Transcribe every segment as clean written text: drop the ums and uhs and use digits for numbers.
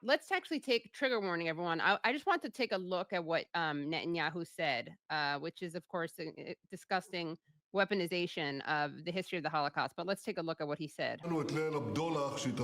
Let's actually take trigger warning, everyone. I just want to take a look at what Netanyahu said, which is, of course, disgusting weaponization of the history of the Holocaust. But let's take a look at what he said.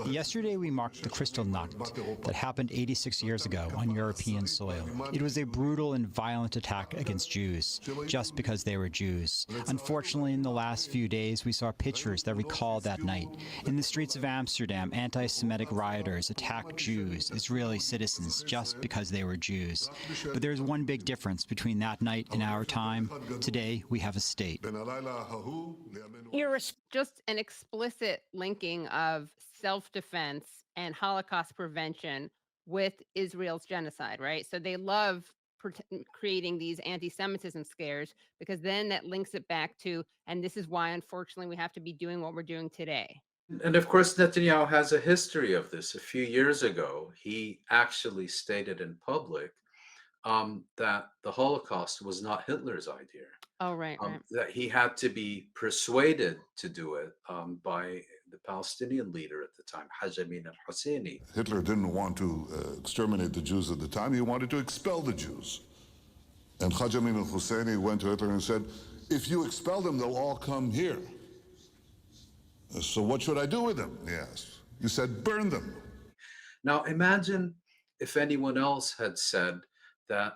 Yesterday, we marked the Kristallnacht that happened 86 years ago on European soil. It was a brutal and violent attack against Jews, just because they were Jews. Unfortunately, in the last few days, we saw pictures that recall that night. In the streets of Amsterdam, anti-Semitic rioters attacked Jews, Israeli citizens, just because they were Jews. But there's one big difference between that night and our time. Today, we have a state. Just an explicit linking of self-defense and Holocaust prevention with Israel's genocide, right? So they love creating these anti-Semitism scares because then that links it back to, and this is why, unfortunately, we have to be doing what we're doing today. And of course, Netanyahu has a history of this. A few years ago, he actually stated in public that the Holocaust was not Hitler's idea. Oh, right, right. That he had to be persuaded to do it by the Palestinian leader at the time, Haj Amin al-Husseini. Hitler didn't want to exterminate the Jews at the time. He wanted to expel the Jews. And Haj Amin al-Husseini went to Hitler and said, if you expel them, they'll all come here. So what should I do with them? He asked. You said, burn them. Now imagine if anyone else had said that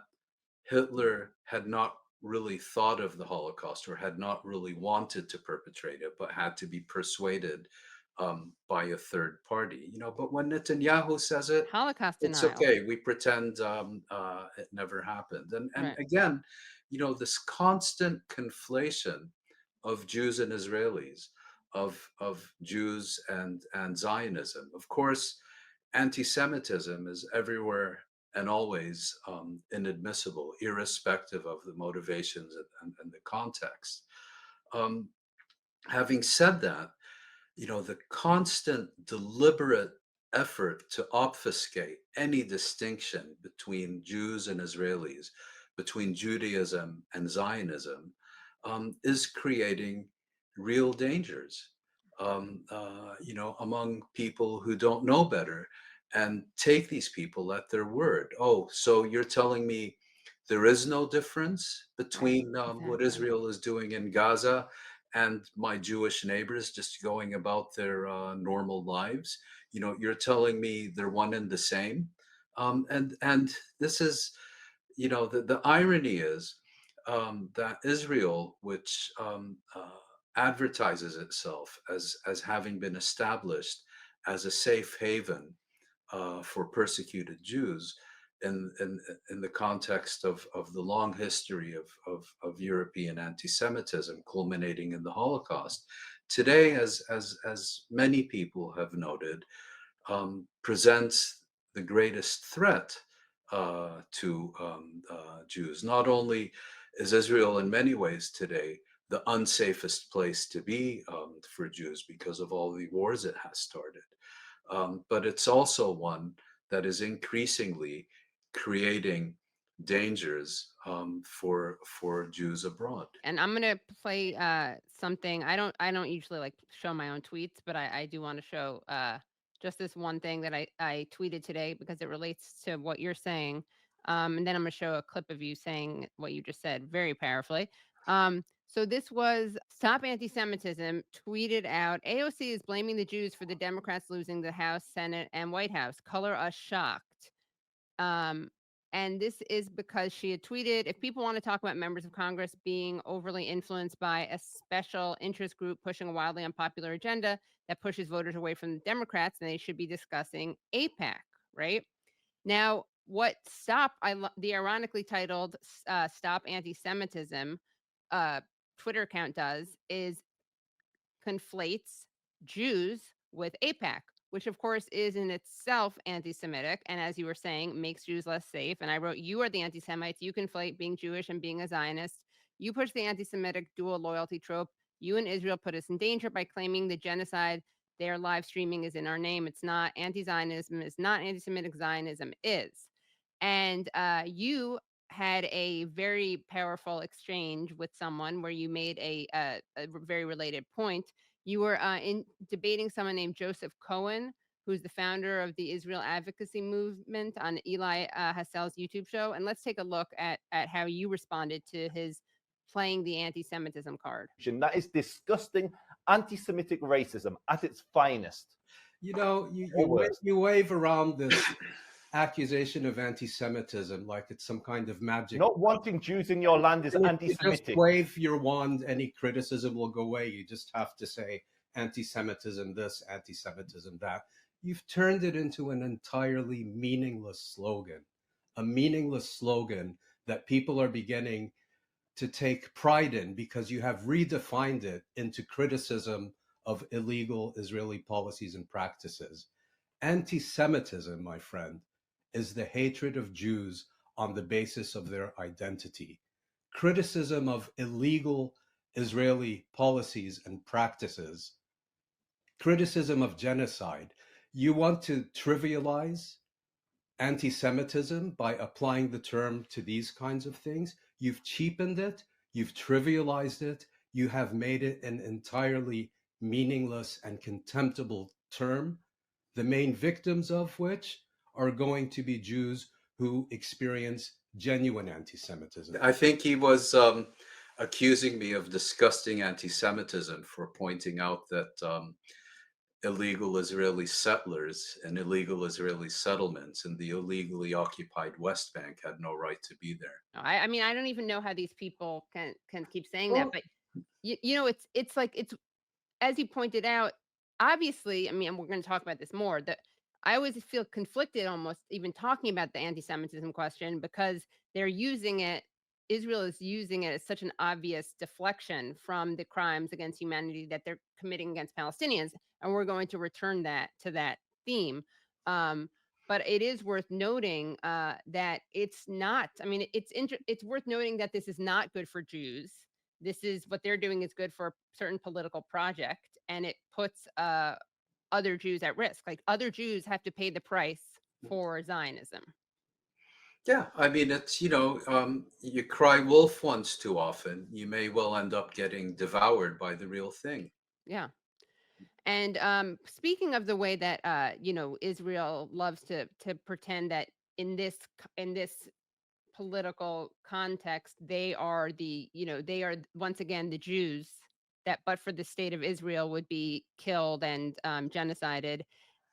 Hitler had not really thought of the Holocaust or had not really wanted to perpetrate it, but had to be persuaded by a third party. But when Netanyahu says it, Holocaust it's denial. okay. We pretend it never happened. And Right. again, this constant conflation of Jews and Israelis, of Jews and Zionism. Of course, anti-Semitism is everywhere and always inadmissible, irrespective of the motivations and the context. Having said that, the constant deliberate effort to obfuscate any distinction between Jews and Israelis, between Judaism and Zionism, is creating real dangers, among people who don't know better and take these people at their word. Oh, so you're telling me there is no difference between what Israel is doing in Gaza and my Jewish neighbors just going about their normal lives? You're telling me they're one and the same. And this is, the irony is that Israel, which advertises itself as having been established as a safe haven for persecuted Jews in the context of the long history of European anti-Semitism culminating in the Holocaust, today, as many people have noted, presents the greatest threat to Jews. Not only is Israel in many ways today the unsafest place to be for Jews because of all the wars it has started, but it's also one that is increasingly creating dangers for Jews abroad. And I'm gonna play something. I don't usually like show my own tweets, but I do want to show just this one thing that I tweeted today because it relates to what you're saying. And then I'm gonna show a clip of you saying what you just said very powerfully. So this was Stop Anti-Semitism tweeted out. AOC is blaming the Jews for the Democrats losing the House, Senate, and White House. Color us shocked. And this is because she had tweeted, if people want to talk about members of Congress being overly influenced by a special interest group pushing a wildly unpopular agenda that pushes voters away from the Democrats, then they should be discussing AIPAC, right? Now, what the ironically titled Stop Anti-Semitism Twitter account does is conflates Jews with AIPAC, which of course is in itself anti-Semitic, and as you were saying, makes Jews less safe. And I wrote, you are the anti-Semites. You conflate being Jewish and being a Zionist. You push the anti-Semitic dual loyalty trope. You and Israel put us in danger by claiming the genocide their live streaming is in our name. It's not. Anti-Zionism is not. Anti-Semitic Zionism is. And you had a very powerful exchange with someone where you made a very related point. You were in debating someone named Joseph Cohen, who's the founder of the Israel advocacy movement, on Eli Hassel's YouTube show. And let's take a look at how you responded to his playing the anti-Semitism card. That is disgusting anti-Semitic racism at its finest. You know, you wave around this accusation of anti-Semitism like it's some kind of magic. Not wanting Jews in your land is anti-Semitic. You just wave your wand, any criticism will go away. You just have to say anti-Semitism this, anti-Semitism that. You've turned it into an entirely meaningless slogan, a meaningless slogan that people are beginning to take pride in because you have redefined it into criticism of illegal Israeli policies and practices. Anti-Semitism, my friend, is the hatred of Jews on the basis of their identity. Criticism of illegal Israeli policies and practices. Criticism of genocide. You want to trivialize anti-Semitism by applying the term to these kinds of things. You've cheapened it, you've trivialized it, you have made it an entirely meaningless and contemptible term, the main victims of which are going to be Jews who experience genuine anti-Semitism. I think he was accusing me of disgusting anti-Semitism for pointing out that illegal Israeli settlers and illegal Israeli settlements in the illegally occupied West Bank had no right to be there. I mean, I don't even know how these people can keep saying that, but you know, it's like, it's, as you pointed out, obviously, I mean, and we're going to talk about this more, that I always feel conflicted almost even talking about the anti-Semitism question, because they're using it, Israel is using it as such an obvious deflection from the crimes against humanity that they're committing against Palestinians. And we're going to return that to that theme. But it is worth noting that it's not, I mean, it's worth noting that this is not good for Jews. This is, what they're doing is good for a certain political project, and it puts other Jews at risk. Like, other Jews have to pay the price for Zionism. Yeah, I mean, it's, you know, you cry wolf once too often, you may well end up getting devoured by the real thing. Yeah. And speaking of the way that you know, Israel loves to pretend that in this political context, they are the, you know, they are once again the Jews that, but for the state of Israel, would be killed and genocided,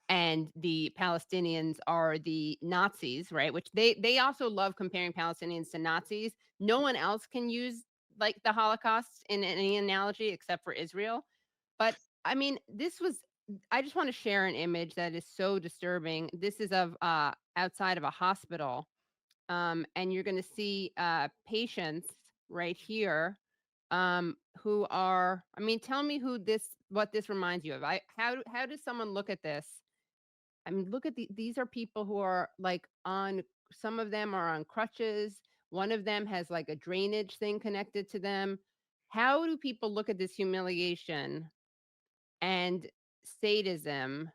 and the Palestinians are the Nazis, right? Which they also love comparing Palestinians to Nazis. No one else can use like the Holocaust in any analogy except for Israel. But I mean, this was, I just want to share an image that is so disturbing. This is of outside of a hospital. And you're going to see patients right here who are, I mean, tell me what this reminds you of. How does someone look at this? I mean, look at these are people who are like on, some of them are on crutches. One of them has like a drainage thing connected to them. How do people look at this humiliation and sadism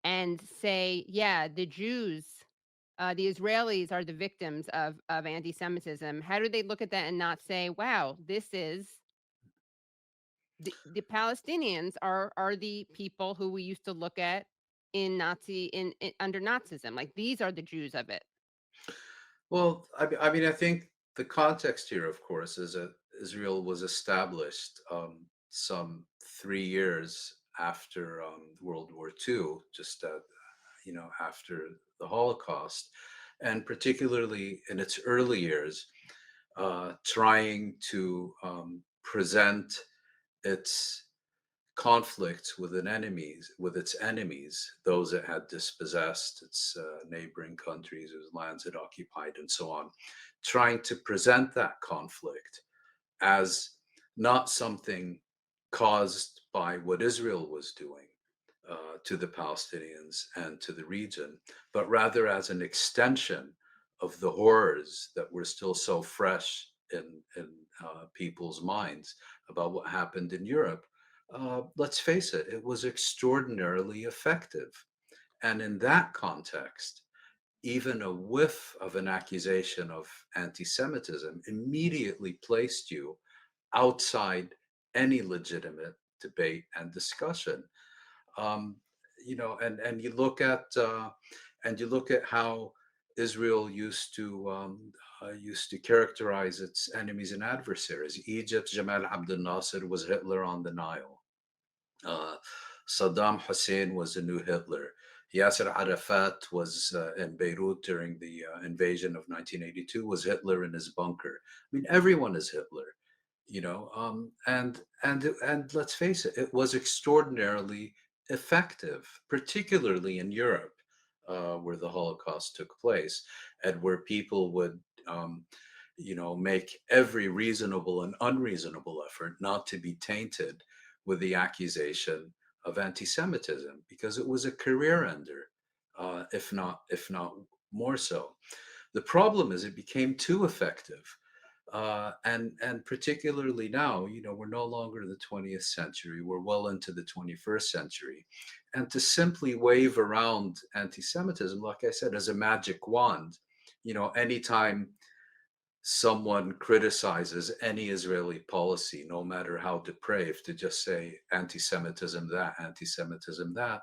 and say, yeah, the Jews, the Israelis are the victims of anti-Semitism? How do they look at that and not say, wow, this is, the Palestinians are the people who we used to look at in under Nazism. Like, these are the Jews of it. Well, I mean, I think the context here, of course, is that Israel was established some 3 years after World War II, just you know, after the Holocaust, and particularly in its early years, trying to present its conflicts with its enemies, those it had dispossessed, its neighboring countries whose lands it occupied, and so on, trying to present that conflict as not something caused by what Israel was doing to the Palestinians and to the region, but rather as an extension of the horrors that were still so fresh in people's minds about what happened in Europe. Let's face it, it was extraordinarily effective. And in that context, even a whiff of an accusation of anti-Semitism immediately placed you outside any legitimate debate and discussion. Um, and you look at how Israel used to characterize its enemies and adversaries. Egypt, Jamal Abdel Nasser was Hitler on the Nile. Uh, Saddam Hussein was a new Hitler. Yasser Arafat was in Beirut during the invasion of 1982, was Hitler in his bunker. I mean, everyone is Hitler, and let's face it, it was extraordinarily effective, particularly in Europe, where the Holocaust took place, and where people would, make every reasonable and unreasonable effort not to be tainted with the accusation of anti-Semitism, because it was a career ender, if not more so. The problem is it became too effective, and particularly now, we're no longer in the 20th century; we're well into the 21st century, and to simply wave around anti-Semitism, like I said, as a magic wand, anytime someone criticizes any Israeli policy, no matter how depraved, to just say anti-Semitism that,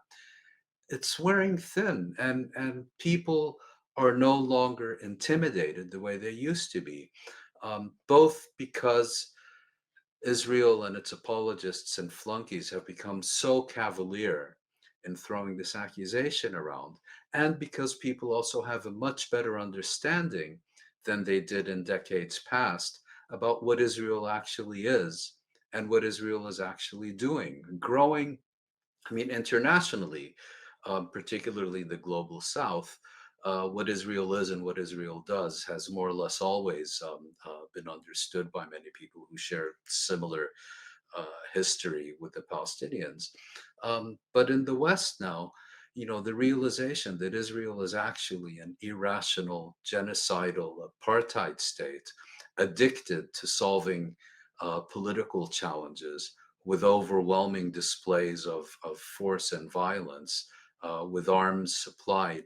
it's wearing thin, and people are no longer intimidated the way they used to be, both because Israel and its apologists and flunkies have become so cavalier in throwing this accusation around, and because people also have a much better understanding than they did in decades past about what Israel actually is and what Israel is actually doing, growing. I mean, internationally, particularly the global south, what Israel is and what Israel does has more or less always been understood by many people who share similar history with the Palestinians. But in the West now, the realization that Israel is actually an irrational, genocidal apartheid state, addicted to solving political challenges with overwhelming displays of force and violence, with arms supplied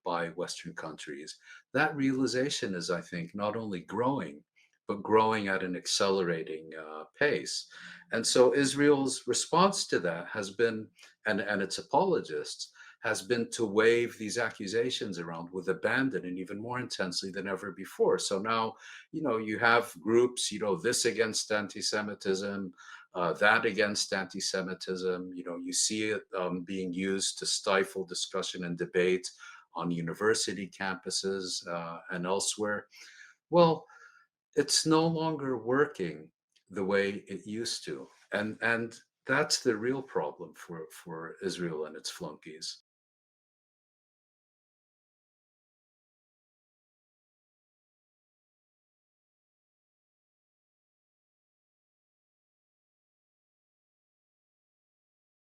by Western countries. That realization is, I think, not only growing, but growing at an accelerating pace. And so Israel's response to that has been, and its apologists, has been to wave these accusations around with abandon and even more intensely than ever before. So now, you have groups, this against anti-Semitism, that against anti-Semitism. You see it being used to stifle discussion and debate on university campuses and elsewhere. Well, it's no longer working the way it used to, and that's the real problem for Israel and its flunkies.